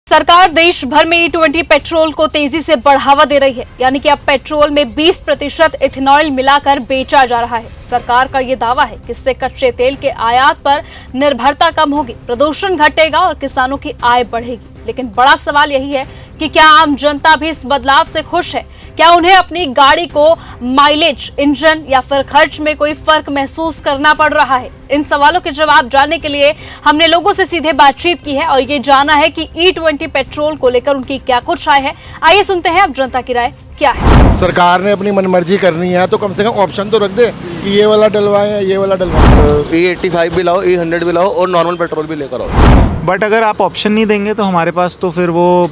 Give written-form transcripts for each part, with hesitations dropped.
सरकार देश भर में E20 पेट्रोल को तेजी से बढ़ावा दे रही है, यानी कि अब पेट्रोल में 20% इथेनॉल मिलाकर बेचा जा रहा है। सरकार का ये दावा है कि इससे कच्चे तेल के आयात पर निर्भरता कम होगी, प्रदूषण घटेगा और किसानों की आय बढ़ेगी। लेकिन बड़ा सवाल यही है कि क्या आम जनता भी इस बदलाव से खुश है? क्या उन्हें अपनी गाड़ी को माइलेज, इंजन या फिर खर्च में कोई फर्क महसूस करना पड़ रहा है? इन सवालों के जवाब जानने के लिए हमने लोगों से सीधे बातचीत की है और ये जाना है कि E20 पेट्रोल को लेकर उनकी क्या कुछ राय है। आइए सुनते हैं अब जनता की राय क्या है। सरकार ने अपनी मनमर्जी करनी है तो कम से कम ऑप्शन तो रख दे कि ये वाला डलवाएं या ये वाला डलवाएं। E85 भी लाओ, E100 भी लाओ और नॉर्मल पेट्रोल भी लेकर आओ। बट अगर आप ऑप्शन नहीं देंगे तो हमारे पास तो फिर वो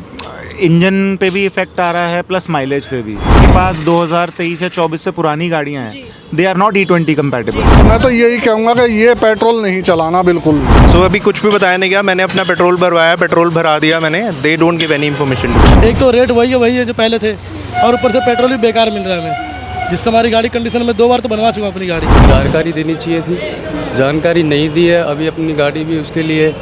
इंजन पे भी इफेक्ट आ रहा है प्लस माइलेज पे भी। के पास 2023 या 24 से पुरानी गाड़ियां हैं, they are not E20 compatible. मैं तो यही कहूँगा कि ये पेट्रोल नहीं चलाना बिल्कुल। अभी कुछ भी बताया नहीं गया। मैंने अपना पेट्रोल भरवाया, पेट्रोल भरा दिया मैंने। They don't give any information. एक तो रेट वही है जो पहले थे और ऊपर से पेट्रोल भी बेकार मिल रहा है हमें, जिससे हमारी गाड़ी कंडीशन में 2 बार तो बनवा चुका अपनी गाड़ी। जानकारी देनी चाहिए थी, जानकारी नहीं दी है। अभी अपनी गाड़ी भी उसके लिए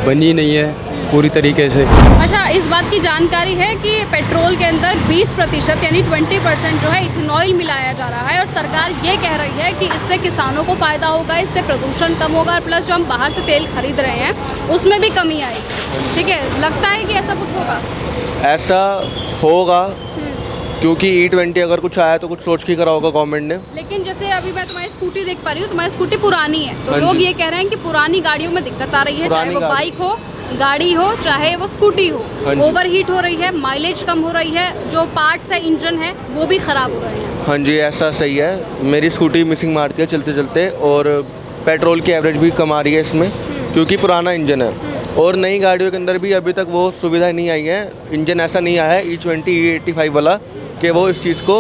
बनी नहीं है पूरी तरीके से। अच्छा, इस बात की जानकारी है कि पेट्रोल के अंदर 20% यानी 20% जो है इथेनॉल मिलाया जा रहा है और सरकार ये कह रही है कि इससे किसानों को फ़ायदा होगा, इससे प्रदूषण कम होगा, प्लस जो हम बाहर से तेल खरीद रहे हैं उसमें भी कमी आएगी। ठीक है, लगता है कि ऐसा कुछ होगा? ऐसा होगा क्योंकि E20 अगर कुछ आया तो कुछ सोच के करा होगा गवर्नमेंट ने। लेकिन जैसे अभी मैं तुम्हारी स्कूटी देख पा रही हूँ, तुम्हारी स्कूटी पुरानी है, तो लोग ये कह रहे हैं कि पुरानी गाड़ियों में दिक्कत आ रही है, चाहे वो बाइक हो, गाड़ी हो, चाहे वो स्कूटी हो, ओवर हीट हो रही है, माइलेज कम हो रही है, जो पार्ट्स है इंजन है वो भी ख़राब हो रहे हैं। हाँ जी, ऐसा सही है। मेरी स्कूटी मिसिंग मारती है चलते चलते और पेट्रोल की एवरेज भी कम आ रही है इसमें क्योंकि पुराना इंजन है। और नई गाड़ियों के अंदर भी अभी तक वो सुविधा नहीं आई है, इंजन ऐसा नहीं आया है E20 E85 वाला कि वो इस चीज़ को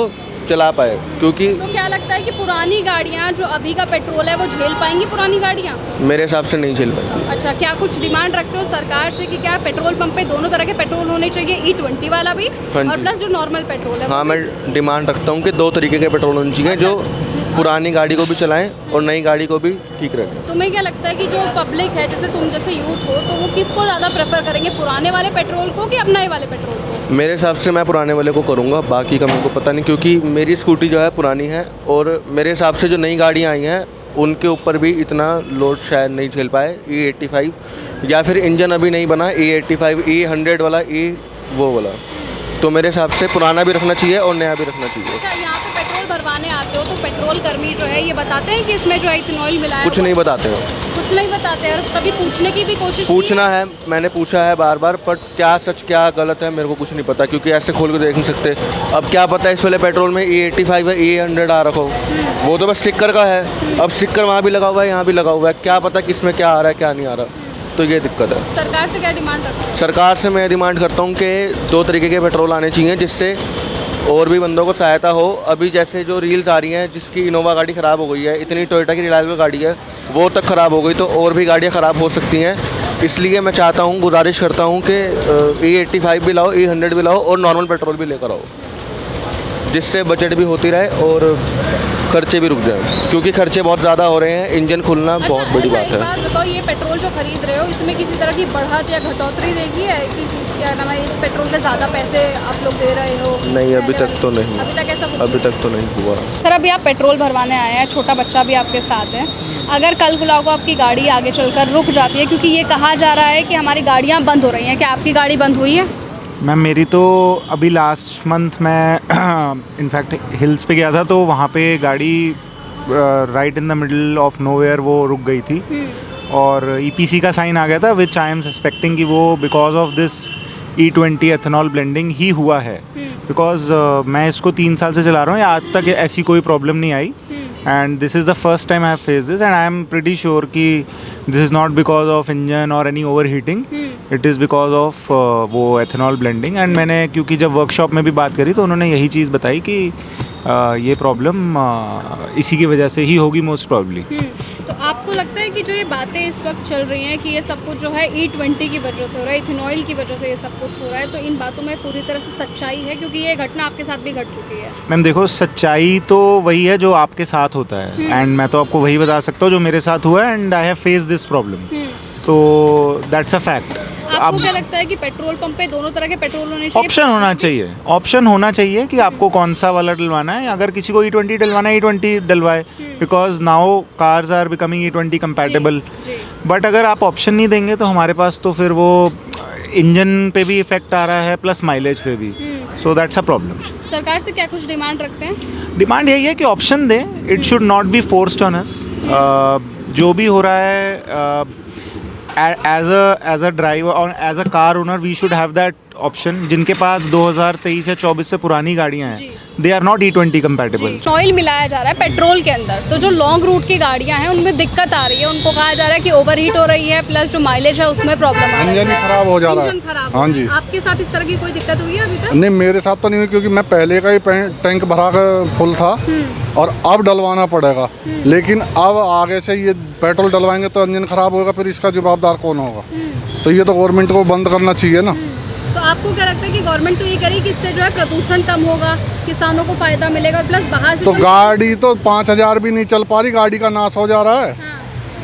चला पाए। क्योंकि तो क्या लगता है कि पुरानी गाड़ियाँ जो अभी का पेट्रोल है वो झेल पाएंगी पुरानी गाड़ियाँ? मेरे हिसाब से नहीं झेल पाएंगी। अच्छा, क्या कुछ डिमांड रखते हो सरकार से कि क्या पेट्रोल पंप पे दोनों तरह के पेट्रोल होने चाहिए, E20 वाला भी और प्लस जो नॉर्मल पेट्रोल है? हाँ, मैं डिमांड रखता हूँ कि 2 तरीके के पेट्रोल होने चाहिए, जो पुरानी गाड़ी को भी चलाएं और नई गाड़ी को भी ठीक रखें। तुम्हें क्या लगता है कि जो पब्लिक है, जैसे तुम जैसे यूथ हो, तो वो किसको ज़्यादा प्रेफर करेंगे, पुराने वाले पेट्रोल को कि अब नए वाले पेट्रोल को? मेरे हिसाब से मैं पुराने वाले को करूँगा, बाकी का मेरे को पता नहीं क्योंकि मेरी स्कूटी जो है पुरानी है और मेरे हिसाब से जो नई गाड़ियाँ आई हैं उनके ऊपर भी इतना लोड शायद नहीं झेल पाए E85 या फिर इंजन अभी नहीं बना E85 E100 वाला वो वाला। तो मेरे हिसाब से पुराना भी रखना चाहिए और नया भी रखना चाहिए। अच्छा, यहाँ पे पेट्रोल भरवाने आते हो तो पेट्रोल कर्मी जो है ये बताते हैं कि इसमें जो है इथेनॉल मिला है? कुछ नहीं बताते हो। कुछ नहीं बताते और कभी पूछने की भी कोशिश पूछना है, मैंने पूछा है बार बार, पर क्या सच क्या गलत है मेरे को कुछ नहीं पता क्योंकि ऐसे खोल के देख नहीं सकते। अब क्या पता इस वाले पेट्रोल में E85 है E100 आ रखो, वो तो बस स्टिकर का है। अब स्टिकर वहाँ भी लगा हुआ है, यहाँ भी लगा हुआ है, क्या पता किस में क्या आ रहा है क्या नहीं आ रहा। तो ये दिक्कत है। सरकार से क्या डिमांड रखते हो? सरकार से मैं डिमांड करता हूँ कि 2 तरीके के पेट्रोल आने चाहिए जिससे और भी बंदों को सहायता हो। अभी जैसे जो रील्स आ रही हैं, जिसकी इनोवा गाड़ी ख़राब हो गई है, इतनी टोयोटा की रिलायबल गाड़ी है वो तक ख़राब हो गई, तो और भी गाड़ियाँ ख़राब हो सकती हैं। इसलिए मैं चाहता हूँ, गुजारिश करता हूँ कि E85 भी लाओ, E100 भी लाओ और नॉर्मल पेट्रोल भी लेकर आओ, जिससे बजट भी होती रहे और खर्चे भी रुक जाए क्योंकि खर्चे बहुत ज़्यादा हो रहे हैं। इंजन खुलना बहुत बड़ी बात है। एक बात बताओ, ये पेट्रोल जो खरीद रहे हो इसमें किसी तरह की बढ़त या घटोतरी देखी है कि क्या नाम है, इस पेट्रोल के ज़्यादा पैसे आप लोग दे रहे हो? नहीं, अभी तक तो नहीं। अभी तक ऐसा अभी तक तो नहीं हुआ। सर, अभी आप पेट्रोल भरवाने आए हैं, छोटा बच्चा भी आपके साथ है, अगर कल गुलाब को आपकी गाड़ी आगे चलकर रुक जाती है क्योंकि ये कहा जा रहा है कि हमारी गाड़ियाँ बंद हो रही हैं, क्या आपकी गाड़ी बंद हुई है? मैम, मेरी तो अभी लास्ट मंथ मैं इनफैक्ट हिल्स पे गया था तो वहाँ पे गाड़ी right in the middle of nowhere वो रुक गई थी और EPC का साइन आ गया था, विच आई एम सस्पेक्टिंग कि वो because of this E20 ethanol blending ही हुआ है। बिकॉज मैं इसको 3 साल से चला रहा हूँ, आज तक ऐसी कोई प्रॉब्लम नहीं आई and this is the first time I have face this and I am pretty sure कि this is not because of engine और any over heating, it is because of वो एथेनॉल ब्लेंडिंग। एंड मैंने क्योंकि जब workshop में भी बात करी तो उन्होंने यही चीज़ बताई कि ये प्रॉब्लम इसी की वजह से ही होगी मोस्ट प्रॉब्ली। तो आपको लगता है कि जो ये बातें इस वक्त चल रही हैं कि ये सब कुछ जो है E20 की वजह से हो रहा है, इथेनॉल की वजह से ये सब कुछ हो रहा है, तो इन बातों में पूरी तरह से सच्चाई है? क्योंकि ये घटना आपके साथ भी घट चुकी है। मैम देखो, सच्चाई तो वही है जो आपके साथ होता है एंड मैं तो आपको वही बता सकता हूँ जो मेरे साथ हुआ है and I have face this problem, तो दैट्स अ फैक्ट। आपको क्या लगता है कि पेट्रोल पंप पे दोनों तरह के पेट्रोल होने चाहिए? ऑप्शन होना चाहिए कि आपको कौन सा वाला डलवाना है। अगर किसी को E20 डलवाना है E20 डलवाए, because now cars are becoming E20 compatible. But अगर आप ऑप्शन नहीं देंगे तो हमारे पास तो फिर वो इंजन पे भी इफेक्ट आ रहा है प्लस माइलेज पे भी, सो दैट्स अ प्रॉब्लम। सरकार से क्या कुछ डिमांड रखते हैं? डिमांड यही है कि ऑप्शन दें, it should not be forced on us. जो भी हो रहा है एज अ ड्राइवर और as a car owner we should have that option. जिनके पास 2023 या 24 से पुरानी गाड़ियां हैं, they are not E20 compatible. Oil मिलाया जा रहा है पेट्रोल के अंदर, तो जो लॉन्ग रूट की गाड़ियां हैं उनमें दिक्कत आ रही है। उनको कहा जा रहा है कि ओवरहीट हो रही है, प्लस जो माइलेज है उसमें प्रॉब्लम आ रही है, इंजन खराब हो जा रहा इंजन है। खराब। हाँ जी। आपके साथ इस तरह की कोई दिक्कत हुई है अभी तक? नहीं, मेरे साथ तो नहीं हुई क्योंकि मैं पहले का ही टैंक भरा कर फुल था और अब डलवाना पड़ेगा। लेकिन अब आगे से ये पेट्रोल डलवाएंगे तो इंजन खराब होगा, फिर इसका जवाबदार कौन होगा? तो ये तो गवर्नमेंट को बंद करना चाहिए ना। तो आपको क्या लगता है कि गवर्नमेंट तो ये करे कि इससे जो है प्रदूषण कम होगा, किसानों को फायदा मिलेगा और प्लस बाहर से तो गाड़ी तो 5000 भी नहीं चल पा रही, गाड़ी का नाश हो जा रहा है। हाँ,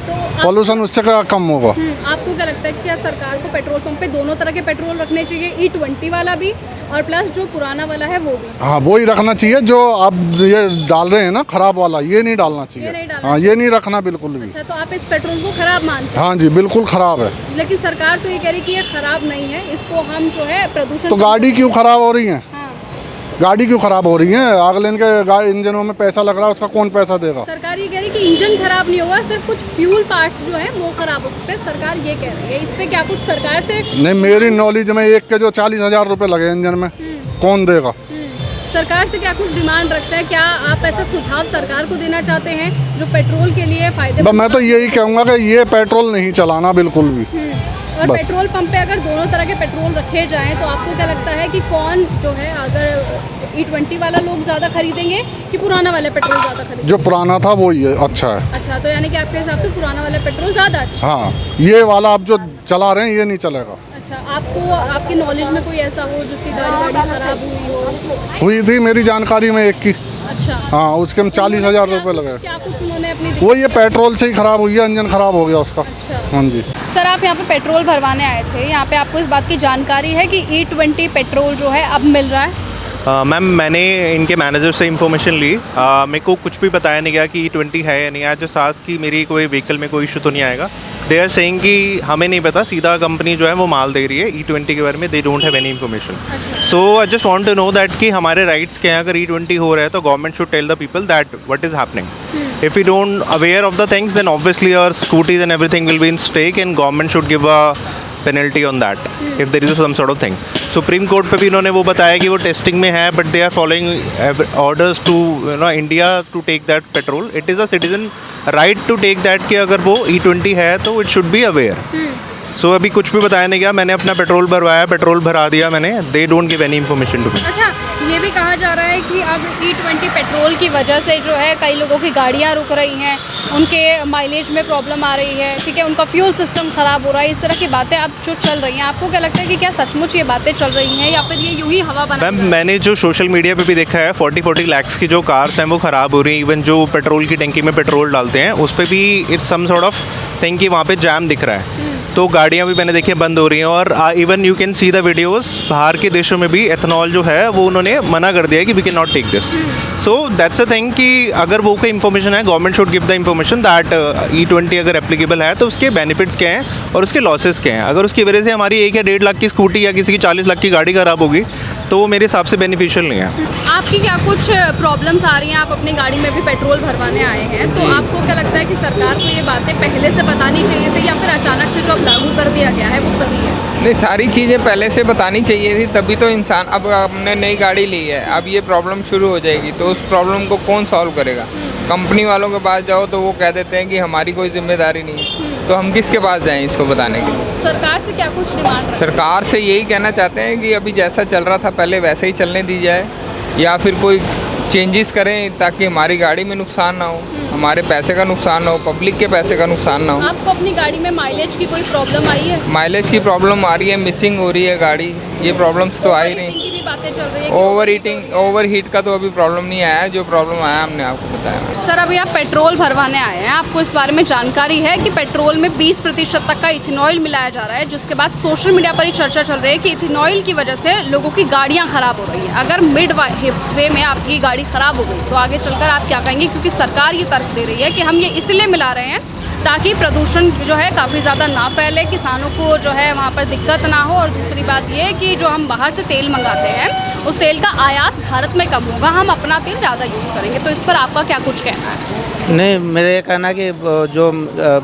तो पॉल्यूशन उससे क्या कम होगा? आपको क्या लगता है कि क्या सरकार को पेट्रोल पंप पे दोनों तरह के पेट्रोल रखने चाहिए, E20 वाला भी और प्लस जो पुराना वाला है वो भी? हाँ, वो ही रखना चाहिए। जो आप ये डाल रहे हैं ना खराब वाला, ये नहीं डालना चाहिए। हाँ, ये नहीं रखना बिल्कुल भी। अच्छा, तो आप इस पेट्रोल को खराब मानते हैं? हाँ जी, बिल्कुल खराब है। लेकिन सरकार तो ये कह रही कि ये खराब नहीं है, इसको हम जो है प्रदूषण। तो गाड़ी क्यों खराब हो रही है? हाँ। गाड़ी क्यों खराब हो रही है? अगले इनके इंजनों में पैसा लग रहा है, उसका कौन पैसा देगा? सरकार ये कह रही कि इंजन खराब नहीं होगा, सिर्फ कुछ फ्यूल पार्ट्स जो है वो खराब हो सकते हैं। सरकार ये कह रही है, इस पे क्या कुछ सरकार से? नहीं, मेरी नॉलेज में एक के जो 40,000 रुपये लगे इंजन में, कौन देगा? सरकार से क्या कुछ डिमांड रखते हैं? क्या आप ऐसा सुझाव सरकार को देना चाहते हैं जो पेट्रोल के लिए फायदे? मैं तो यही कहूँगा कि ये पेट्रोल नहीं चलाना बिल्कुल भी। और पेट्रोल पंप पे अगर दोनों तरह के पेट्रोल रखे जाएं तो आपको क्या लगता है कि कौन जो है, अगर E20 वाला लोग ज़्यादा खरीदेंगे कि पुराना वाला पेट्रोल ज़्यादा खरीदेंगे? जो पुराना था वो ही अच्छा है। अच्छा, तो यानी कि आपके हिसाब से पुराना वाला पेट्रोल ज़्यादा अच्छा? हाँ, ये वाला आप जो चला रहे हैं ये नहीं चलेगा। अच्छा, आपको आपकी नॉलेज में कोई ऐसा हो जिसकी गाड़ी खराब हुई हो? हुई थी मेरी जानकारी में एक की। अच्छा। हाँ, उसके हम 40,000 रुपये लगे। क्या कुछ उन्होंने अपनी? वो ये पेट्रोल से ही खराब हुई है, इंजन खराब हो गया उसका। अच्छा। हाँ जी। सर, आप यहाँ पे पेट्रोल भरवाने आए थे, यहाँ पे आपको इस बात की जानकारी है कि E20 पेट्रोल जो है अब मिल रहा है? मैम, मैंने इनके मैनेजर से इन्फॉर्मेशन ली। मेरे को कुछ भी बताया नहीं गया कि E20 है या नहीं। आज जो सास की मेरी कोई व्हीकल में कोई इशू तो नहीं आएगा। दे आर सेइंग कि हमें नहीं पता, सीधा कंपनी जो है वो माल दे रही है। E20 के बारे में they don't have any information. So I just want to know that कि हमारे राइट्स क्या हैं। अगर E20 हो रहा है तो government should tell the people that what is happening. If you don't aware of the things then obviously your scooties and everything will be in stake and government should give a penalty on that if there is some sort of thing. Supreme Court पे भी इन्होंने वो बताया कि वो testing में है, but they are following orders to India to take that petrol. It is a citizen right to take that कि अगर वो E20 है तो it should be aware. So अभी कुछ भी बताया नहीं गया। मैंने अपना पेट्रोल भरवाया, पेट्रोल भरा दिया मैंने। They don't give any information to me. अच्छा, ये भी कहा जा रहा है कि अब E20 पेट्रोल की वजह से जो है कई लोगों की गाड़ियाँ रुक रही हैं, उनके माइलेज में प्रॉब्लम आ रही है, ठीक है, उनका फ्यूल सिस्टम ख़राब हो रहा है। इस तरह की बातें अब जो चल रही हैं, आपको क्या लगता है कि क्या सचमुच ये बातें चल रही हैं या फिर ये यूं ही हवा बना? मैम, मैंने जो सोशल मीडिया पे भी देखा है 40 लाख की जो कार्स हैं वो ख़राब हो रही हैं। इवन जो पेट्रोल की टंकी में पेट्रोल डालते हैं उस पर भी it's some sort of thing कि वहाँ पे जैम दिख रहा है। तो गाड़ियाँ भी मैंने देखी है बंद हो रही हैं। और even you can see the videos, बाहर के देशों में भी एथनॉल जो है वो उन्होंने मना कर दिया है कि we can not take this. So that's a thing कि अगर वो कोई इन्फॉर्मेशन है, government should give the information that E20 अगर एप्लीकेबल है तो उसके बेनिफिट्स क्या हैं और उसके लॉसेस क्या हैं। अगर उसकी वजह से हमारी 1 या 1.5 लाख की स्कूटी या किसी की 40 लाख की गाड़ी खराब होगी तो वो मेरे हिसाब से बेनिफिशियल नहीं है। आपकी क्या कुछ प्रॉब्लम्स आ रही हैं? आप अपनी गाड़ी में भी पेट्रोल भरवाने आए हैं, तो आपको क्या लगता है कि सरकार को ये बातें पहले से बतानी चाहिए थी या फिर अचानक से जो अब लागू कर दिया गया है वो सही है? नहीं, सारी चीज़ें पहले से बतानी चाहिए थी, तभी तो इंसान, अब हमने नई गाड़ी ली है, अब ये प्रॉब्लम शुरू हो जाएगी तो उस प्रॉब्लम को कौन सॉल्व करेगा? कंपनी वालों के पास जाओ तो वो कह देते हैं कि हमारी कोई जिम्मेदारी नहीं है, तो हम किसके पास जाएं इसको बताने के लिए? सरकार से क्या कुछ डिमांड? सरकार से यही कहना चाहते हैं कि अभी जैसा चल रहा था पहले वैसे ही चलने दी जाए, या फिर कोई चेंजेस करें ताकि हमारी गाड़ी में नुकसान ना हो। हमारे पैसे का नुकसान ना हो, पब्लिक के पैसे का नुकसान ना हो। आपको अपनी गाड़ी में माइलेज की कोई प्रॉब्लम आई है? माइलेज की प्रॉब्लम आ रही है, मिसिंग हो रही है गाड़ी, ये प्रॉब्लम्स तो आ ही नहीं। की भी बातें चल रही है कि ओवर हीट का तो अभी प्रॉब्लम नहीं आया है, जो प्रॉब्लम आया हमने आपको बताया। सर अभी आप पेट्रोल भरवाने आए हैं, आपको इस बारे में जानकारी है कि पेट्रोल में 20% तक का इथेनॉल मिलाया जा रहा है, जिसके बाद सोशल मीडिया पर ही चर्चा चल रही है कि इथेनॉल की वजह से लोगों की गाड़ियां खराब हो रही हैं। अगर मिड वे में आपकी गाड़ी खराब हो गई तो आगे चलकर आप क्या कहेंगे? क्योंकि सरकार ये तर्क दे रही है कि हम ये इसलिए मिला रहे हैं ताकि प्रदूषण जो है काफ़ी ज़्यादा ना फैले, किसानों को जो है वहाँ पर दिक्कत ना हो, और दूसरी बात ये कि जो हम बाहर से तेल मंगाते हैं उस तेल का आयात भारत में कम होगा, हम अपना तेल ज़्यादा यूज़ करेंगे। तो इस पर आपका क्या कुछ कहना है? नहीं, मेरा ये कहना है कि जो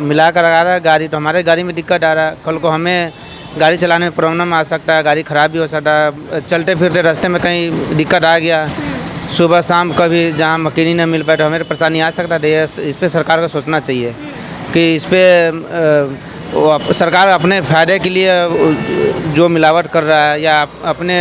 मिला कर आ रहा है गाड़ी, तो हमारे गाड़ी में दिक्कत आ रहा है, कल को हमें गाड़ी चलाने में प्रॉब्लम आ सकता है, गाड़ी ख़राब भी हो सकता है, चलते फिरते रास्ते में कहीं दिक्कत आ गया, सुबह शाम कभी जहाँ मकीनी न मिल पाए तो हमें परेशानी आ सकता है। इस पर सरकार को सोचना चाहिए कि इस पर सरकार अपने फ़ायदे के लिए जो मिलावट कर रहा है या अपने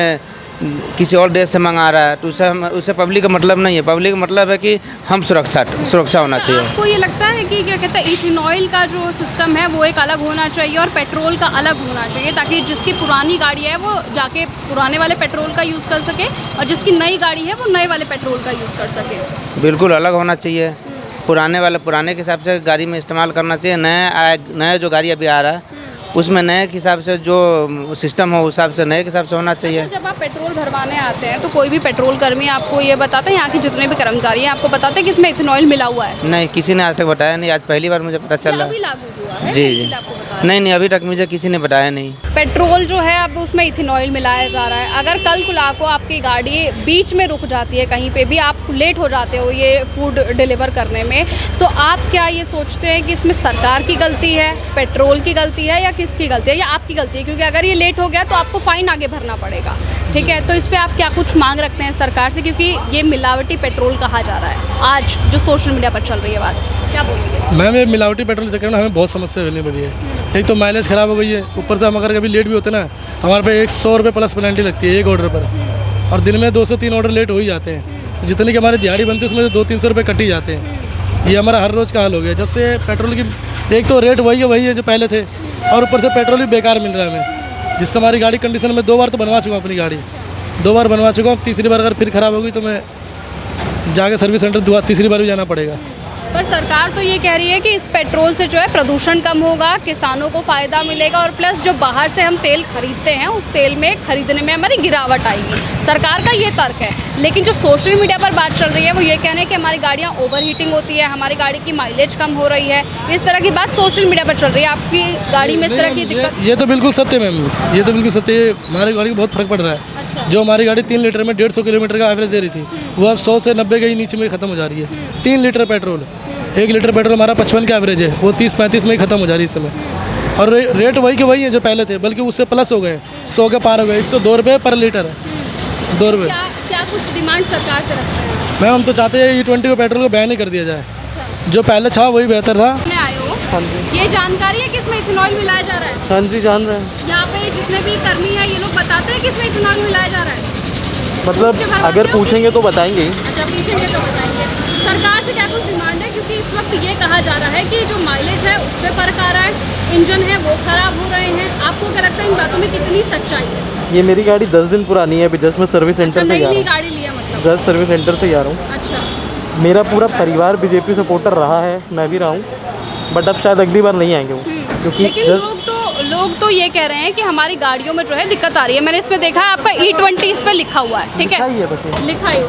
किसी और देश से मंगा रहा है, तो उससे पब्लिक का मतलब नहीं है। पब्लिक का मतलब है कि हम सुरक्षा होना चाहिए। आपको ये लगता है कि क्या कहते हैं इथेनॉल का जो सिस्टम है वो एक अलग होना चाहिए और पेट्रोल का अलग होना चाहिए, ताकि जिसकी पुरानी गाड़ी है वो जाके पुराने वाले पेट्रोल का यूज़ कर सके और जिसकी नई गाड़ी है वो नए वाले पेट्रोल का यूज़ कर सके? बिल्कुल अलग होना चाहिए। पुराने के हिसाब से गाड़ी में इस्तेमाल करना चाहिए। नया जो गाड़ी अभी आ रहा है उसमें नए के हिसाब से जो सिस्टम हो उस हिसाब से नए के हिसाब से होना चाहिए। जब आप पेट्रोल भरवाने आते हैं तो कोई भी पेट्रोल कर्मी आपको ये बताते हैं, यहाँ के जितने भी कर्मचारी हैं आपको बताते हैं कि इसमें इथेनॉल मिला हुआ है? नहीं, किसी ने आज तक बताया नहीं, आज पहली बार मुझे पता चल रहा है। लागू हुआ है? जी। नहीं, अभी तक मुझे किसी ने बताया नहीं। पेट्रोल जो है अब उसमें इथेनॉल मिलाया जा रहा है। अगर कल कुला को आपकी गाड़ी बीच में रुक जाती है, कहीं पे भी आप लेट हो जाते हो ये फूड डिलीवर करने में, तो आप क्या ये सोचते हैं कि इसमें सरकार की गलती है, पेट्रोल की गलती है, या किसकी गलती है, या आपकी गलती है? क्योंकि अगर ये लेट हो गया तो आपको फ़ाइन आगे भरना पड़ेगा, ठीक है? तो इस पर आप क्या कुछ मांग रखते हैं सरकार से, क्योंकि ये मिलावटी पेट्रोल कहा जा रहा है आज जो सोशल मीडिया पर चल रही है बात, क्या बोलेंगे? मैम, ये मिलावटी पेट्रोल के चक्कर में हमें बहुत समस्या मिलनी पड़ी है। एक तो माइलेज ख़राब हो गई है, ऊपर से हम अगर कभी लेट भी होते ना तो हमारे पे 100 रुपये प्लस पेनल्टी लगती है एक ऑर्डर पर, और दिन में 2 से 3 ऑर्डर लेट हो ही जाते हैं। जितनी की हमारी दिहाड़ी बनती है उसमें से 200-300 रुपये कट ही जाते हैं। ये हमारा हर रोज़ का हाल हो गया जब से पेट्रोल की एक तो रेट वही है जो पहले थे, और ऊपर से पेट्रोल भी बेकार मिल रहा है हमें, जिससे हमारी गाड़ी कंडीशन में 2 बार तो बनवा चुका हूँ अपनी गाड़ी, 2 बार बनवा चुका हूँ। तीसरी बार अगर फिर ख़राब होगी तो मैं जाके सर्विस सेंटर तीसरी बार भी जाना पड़ेगा। पर सरकार तो ये कह रही है कि इस पेट्रोल से जो है प्रदूषण कम होगा, किसानों को फ़ायदा मिलेगा, और प्लस जो बाहर से हम तेल खरीदते हैं उस तेल में खरीदने में हमारी गिरावट आएगी। सरकार का ये तर्क है, लेकिन जो सोशल मीडिया पर बात चल रही है वो ये कह रहे हैं कि हमारी गाड़ियाँ ओवर हीटिंग होती है, हमारी गाड़ी की माइलेज कम हो रही है, इस तरह की बात सोशल मीडिया पर चल रही है। आपकी गाड़ी में इस तरह की दिक्कत? ये तो बिल्कुल सत्य मैम, ये तो बिल्कुल सत्य है। हमारी गाड़ी को बहुत फ़र्क पड़ रहा है। जो हमारी गाड़ी 3 लीटर में 150 किलोमीटर का एवरेज दे रही थी वो अब 100 से 90 के ही नीचे में ख़त्म हो जा रही है। 3 लीटर पेट्रोल, 1 लीटर पेट्रोल हमारा 55 का एवरेज है, वो 30-35 में ही ख़त्म हो जा रही है इस समय। और रेट वही के वही है जो पहले थे, बल्कि उससे प्लस हो गए, 100 के पार हो गए। 102 रुपये पर लीटर है, 2 रुपये। क्या कुछ डिमांड सरकार से रखते हैं? मैम, हम तो चाहते हैं E20 को पेट्रोल को बैन ही कर दिया जाए। जो पहले था वही बेहतर था। हाँ जी। ये जानकारी है कि इसमें इथेनॉल मिलाया जा रहा है? हाँ जी, जान रहे हैं। यहाँ पे जितने भी कर्मी हैं ये लोग बताते हैं कि इसमें इथेनॉल मिलाया जा रहा है? मतलब अगर पूछेंगे तो बताएंगे। अच्छा, पूछेंगे तो बताएंगे। सरकार से क्या कुछ डिमांड है, क्योंकि इस वक्त ये कहा जा रहा है कि जो माइलेज है उस पर फर्क आ रहा है, इंजन है वो खराब हो रहे हैं। आपको क्या लगता है इन बातों में कितनी सच्चाई है? ये मेरी गाड़ी 10 दिन पुरानी है, अभी जस्ट मैं सर्विस सेंटर से जा रहा हूँ। गाड़ी लिया मतलब? जस्ट सर्विस सेंटर से जा रहा हूँ। अच्छा। मेरा पूरा परिवार बीजेपी सपोर्टर रहा है, मैं भी रहा हूँ, बट अब शायद अगली बार नहीं आएंगे वो, क्योंकि लेकिन लोग तो ये कह रहे हैं कि हमारी गाड़ियों में जो है दिक्कत आ रही है। मैंने इसमें देखा है आपका E20 इस पर लिखा हुआ है, ठीक है? लिखा ही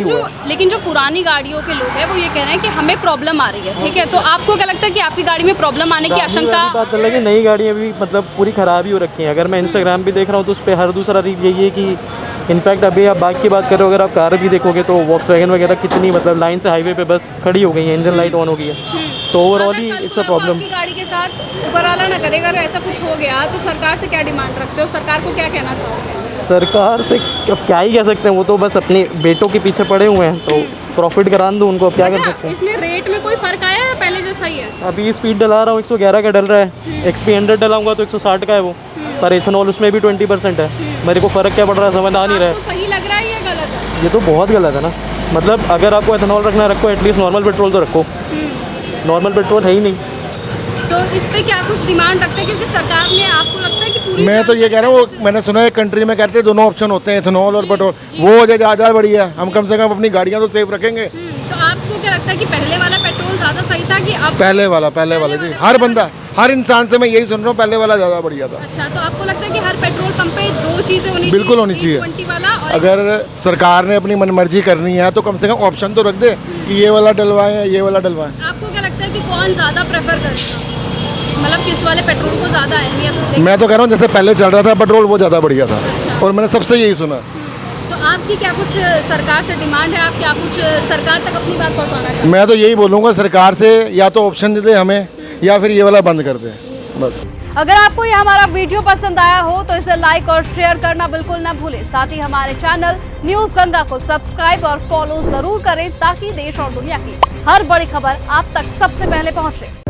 हुआ है। लेकिन जो पुरानी गाड़ियों के लोग हैं वो ये कह रहे हैं कि हमें प्रॉब्लम आ रही है, ठीक है? तो आपको क्या लगता है कि आपकी गाड़ी में प्रॉब्लम आने की आशंका? बात अलग है, नई गाड़ियाँ भी मतलब पूरी ख़राब ही हो रखी हैं। अगर मैं इंस्टाग्राम भी देख रहा हूँ तो उस पर हर दूसरा रील यही है कि इनफैक्ट अभी आप बाइक की बात करो, अगर आप कार भी देखोगे तो वॉक्सवैगन वगैरह कितनी मतलब लाइन से हाईवे पे बस खड़ी हो गई है, इंजन लाइट ऑन हो गई है। तो overall he it's a problem. आपकी गाड़ी के साथ ऊपर वाला ना करे, अगर ऐसा कुछ हो गया तो सरकार से क्या डिमांड रखते हो? सरकार को क्या कहना चाहोगे? सरकार से अब क्या ही कह सकते हैं, वो तो बस अपने बेटों के पीछे पड़े हुए हैं, तो प्रॉफिट करा दो उनको, अब क्या कर सकते हैं। इसमें रेट में कोई फर्क आया है, पहले जैसा ही है? अभी स्पीड डला रहा हूँ 111 का डल रहा है, XP 100 डलाऊंगा तो 160 का है वो, पर इथेनॉल उसमें भी 20% है। मेरे को फ़र्क क्या पड़ रहा है समझ आ नहीं रहा है। सही लग रहा है या गलत है? ये तो बहुत गलत है ना, मतलब अगर आपको इथेनॉल रखना रखो, एटलीस्ट नॉर्मल पेट्रोल तो रखो। नॉर्मल पेट्रोल है ही नहीं। तो इस पे क्या कुछ डिमांड रखते हैं, क्योंकि सरकार ने, आपको लगता है कि पूरी मैं तो ये कह रहा हूँ, मैंने सुना है कंट्री में कहते हैं दोनों ऑप्शन होते हैं, इथेनॉल और पेट्रोल, वो हो जाए ज़्यादा बढ़िया है, हम कम से कम अपनी गाड़ियाँ तो सेफ रखेंगे। तो आपको क्या लगता है कि पहले वाला पेट्रोल ज़्यादा सही था कि अब? पहले वाला जी, हर बंदा, हर इंसान से मैं यही सुन रहा हूँ, पहले वाला ज़्यादा बढ़िया था। अच्छा, तो आपको लगता है कि हर पेट्रोल पंप पे दो चीज़ें होनी बिल्कुल होनी चाहिए। 20 वाला और अगर सरकार ने अपनी मनमर्जी करनी है तो कम से कम ऑप्शन तो रख दे कि ये वाला डलवाएं या ये वाला डलवाएं। आपको क्या लगता है कि कौन ज़्यादा प्रेफर करेगा, मतलब किस वाले पेट्रोल को ज़्यादा अहमियत मिलेगी? मैं तो कह रहा हूँ जैसे पहले चल रहा था पेट्रोल वो ज़्यादा बढ़िया था। अच्छा। और मैंने सबसे यही सुना। तो आपकी क्या कुछ सरकार से डिमांड है, आप क्या कुछ सरकार तक अपनी बात पहुँचाना चाहते हैं? मैं तो यही बोलूँगा सरकार से, या तो ऑप्शन दे हमें या फिर ये वाला बंद कर दें बस। अगर आपको ये हमारा वीडियो पसंद आया हो तो इसे लाइक और शेयर करना बिल्कुल ना भूलें। साथ ही हमारे चैनल न्यूज़ गंगा को सब्सक्राइब और फॉलो जरूर करें, ताकि देश और दुनिया की हर बड़ी खबर आप तक सबसे पहले पहुंचे।